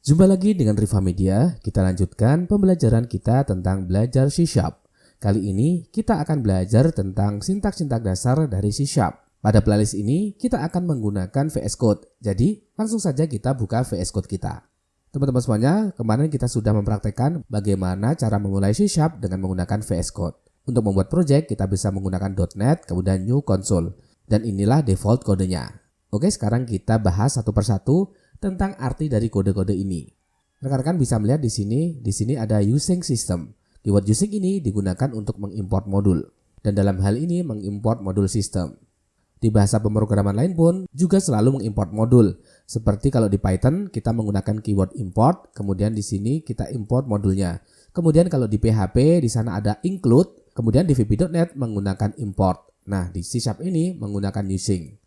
Jumpa lagi dengan Riva Media, kita lanjutkan pembelajaran kita tentang belajar C#. Kali ini kita akan belajar tentang sintaks-sintaks dasar dari C#. Pada playlist ini kita akan menggunakan VS Code, jadi langsung saja kita buka VS Code kita. Teman-teman semuanya, kemarin kita sudah mempraktekkan bagaimana cara memulai C# dengan menggunakan VS Code. Untuk membuat project kita bisa menggunakan .NET, kemudian New Console, dan inilah default kodenya. Oke, sekarang kita bahas satu persatu tentang arti dari kode-kode ini. Rekan-rekan bisa melihat di sini ada using system. Keyword using ini digunakan untuk mengimport modul, dan dalam hal ini mengimport modul sistem. Di bahasa pemrograman lain pun juga selalu mengimport modul. Seperti kalau di Python kita menggunakan keyword import, kemudian di sini kita import modulnya. Kemudian kalau di PHP di sana ada include, kemudian di VB.NET menggunakan import. Nah, di C# ini menggunakan using.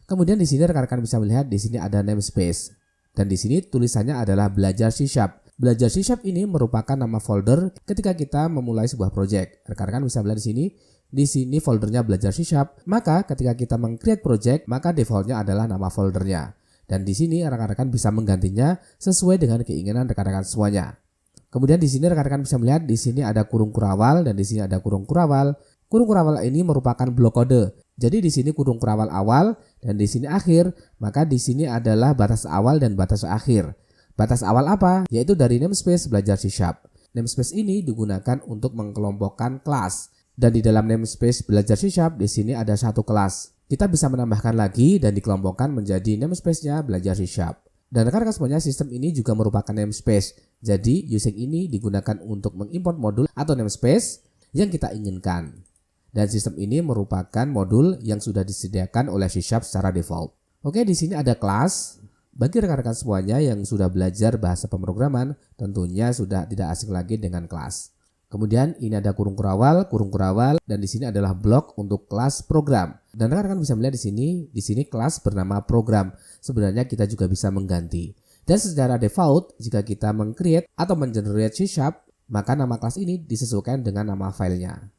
Kemudian di sini rekan-rekan bisa melihat di sini ada namespace, dan di sini tulisannya adalah belajar C#. Belajar C# ini merupakan nama folder ketika kita memulai sebuah project. Rekan-rekan bisa melihat di sini foldernya belajar C#. Maka ketika kita meng-create project, maka defaultnya adalah nama foldernya. Dan di sini rekan-rekan bisa menggantinya sesuai dengan keinginan rekan-rekan semuanya. Kemudian di sini rekan-rekan bisa melihat di sini ada kurung kurawal dan di sini ada kurung kurawal. Kurung kurawal ini merupakan blok kode. Jadi di sini kurung kurawal awal dan di sini akhir, maka di sini adalah batas awal dan batas akhir. Batas awal apa? Yaitu dari namespace belajar C#. Namespace ini digunakan untuk mengkelompokkan kelas. Dan di dalam namespace belajar C# di sini ada satu kelas. Kita bisa menambahkan lagi dan dikelompokkan menjadi namespace-nya belajar C#. Dan rekan-rekan semuanya, sistem ini juga merupakan namespace. Jadi using ini digunakan untuk mengimport modul atau namespace yang kita inginkan. Dan sistem ini merupakan modul yang sudah disediakan oleh C# secara default. Oke, di sini ada kelas. Bagi rekan-rekan semuanya yang sudah belajar bahasa pemrograman, tentunya sudah tidak asing lagi dengan kelas. Kemudian ini ada kurung kurawal, dan di sini adalah blok untuk kelas program. Dan rekan-rekan bisa melihat di sini kelas bernama program. Sebenarnya kita juga bisa mengganti. Dan secara default, jika kita meng-create atau men-generate C#, maka nama kelas ini disesuaikan dengan nama filenya.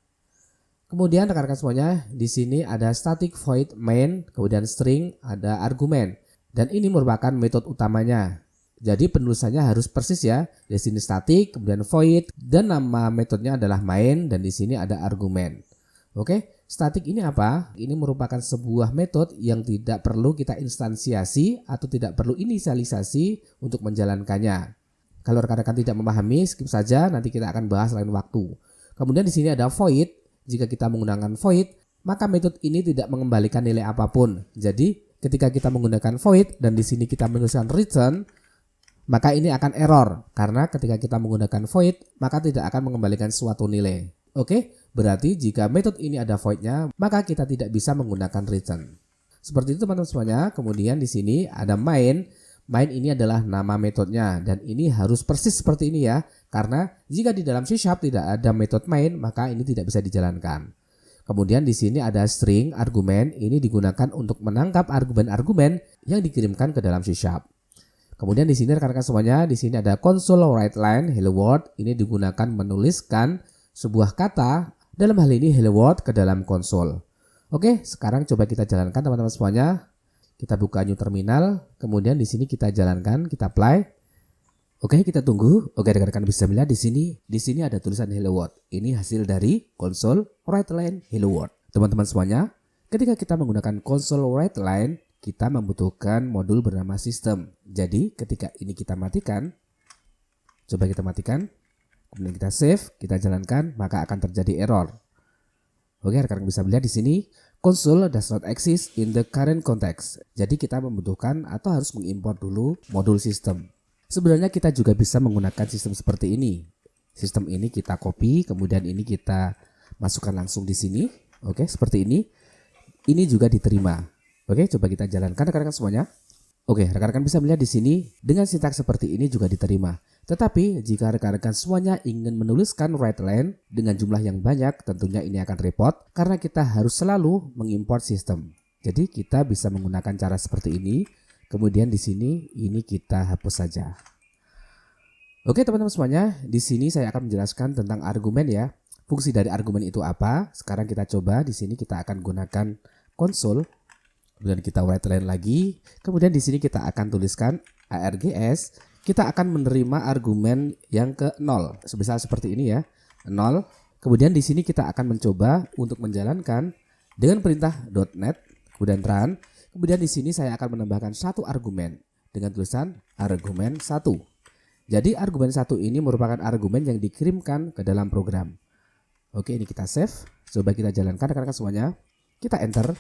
Kemudian rekan-rekan semuanya, di sini ada static void main, kemudian string, ada argumen. Dan ini merupakan metode utamanya. Jadi penulisannya harus persis ya. Di sini static, kemudian void, dan nama metodenya adalah main, dan di sini ada argumen. Oke, static ini apa? Ini merupakan sebuah metode yang tidak perlu kita instansiasi atau tidak perlu inisialisasi untuk menjalankannya. Kalau rekan-rekan tidak memahami, skip saja, nanti kita akan bahas lain waktu. Kemudian di sini ada void. Jika kita menggunakan void, maka metode ini tidak mengembalikan nilai apapun. Jadi, ketika kita menggunakan void dan di sini kita menuliskan return, maka ini akan error karena ketika kita menggunakan void, maka tidak akan mengembalikan suatu nilai. Oke, berarti jika metode ini ada voidnya, maka kita tidak bisa menggunakan return. Seperti itu teman-teman semuanya. Kemudian di sini ada main. Main ini adalah nama metodenya dan ini harus persis seperti ini ya. Karena jika di dalam C# tidak ada metode main, maka ini tidak bisa dijalankan. Kemudian di sini ada string argumen, ini digunakan untuk menangkap argumen-argumen yang dikirimkan ke dalam C#. Kemudian di sini rekan-rekan semuanya, di sini ada console write line hello world, ini digunakan menuliskan sebuah kata, dalam hal ini hello world, ke dalam konsol. Oke, sekarang coba kita jalankan teman-teman semuanya. Kita buka new terminal, kemudian di sini kita jalankan, kita apply. Oke, kita tunggu. Oke, rekan-rekan bisa melihat di sini ada tulisan hello world. Ini hasil dari console write line hello world. Teman-teman semuanya, ketika kita menggunakan console write line, kita membutuhkan modul bernama system. Jadi, ketika ini kita matikan, coba kita matikan, kemudian kita save, kita jalankan, maka akan terjadi error. Oke, rekan-rekan bisa melihat di sini console does not exist in the current context. Jadi kita membutuhkan atau harus mengimport dulu modul sistem. Sebenarnya kita juga bisa menggunakan sistem seperti ini. Sistem ini kita copy, kemudian ini kita masukkan langsung di sini. Oke, seperti ini. Ini juga diterima. Oke, coba kita jalankan rekan-rekan semuanya. Oke, rekan-rekan bisa melihat di sini dengan sintaks seperti ini juga diterima. Tetapi jika rekan-rekan semuanya ingin menuliskan write line dengan jumlah yang banyak, tentunya ini akan repot karena kita harus selalu mengimport sistem. Jadi kita bisa menggunakan cara seperti ini. Kemudian di sini ini kita hapus saja. Oke teman-teman semuanya, di sini saya akan menjelaskan tentang argumen ya. Fungsi dari argumen itu apa? Sekarang kita coba, di sini kita akan gunakan console. Kemudian kita write line lagi. Kemudian di sini kita akan tuliskan args kita akan menerima argumen yang ke 0. Sebesar seperti ini ya, 0. Kemudian di sini kita akan mencoba untuk menjalankan dengan perintah .NET, kemudian run. Kemudian di sini saya akan menambahkan satu argumen dengan tulisan argumen 1. Jadi argumen 1 ini merupakan argumen yang dikirimkan ke dalam program. Oke, ini kita save. Coba kita jalankan rekan-rekan semuanya. Kita enter.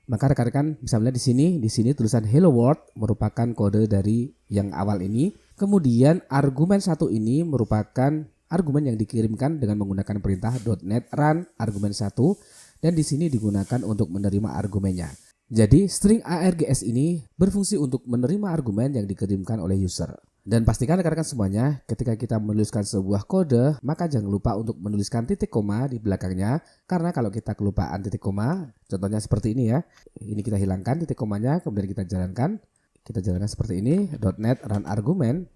Maka rekan-rekan bisa melihat di sini tulisan Hello World merupakan kode dari yang awal ini. Kemudian argumen 1 ini merupakan argumen yang dikirimkan dengan menggunakan perintah .NET run argumen 1 dan di sini digunakan untuk menerima argumennya. Jadi string args ini berfungsi untuk menerima argumen yang dikirimkan oleh user. Dan pastikan rekan-rekan semuanya ketika kita menuliskan sebuah kode, maka jangan lupa untuk menuliskan titik koma di belakangnya. Karena kalau kita kelupaan titik koma, contohnya seperti ini ya. Ini kita hilangkan titik komanya, kemudian kita jalankan. Kita jalankan seperti ini, .NET run argumen,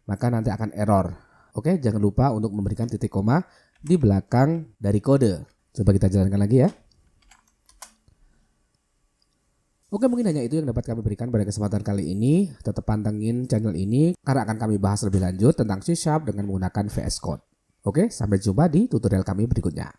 maka nanti akan error. Oke, jangan lupa untuk memberikan titik koma di belakang dari kode. Coba kita jalankan lagi ya. Oke, mungkin hanya itu yang dapat kami berikan pada kesempatan kali ini. Tetap pantengin channel ini karena akan kami bahas lebih lanjut tentang C# dengan menggunakan VS Code. Oke, sampai jumpa di tutorial kami berikutnya.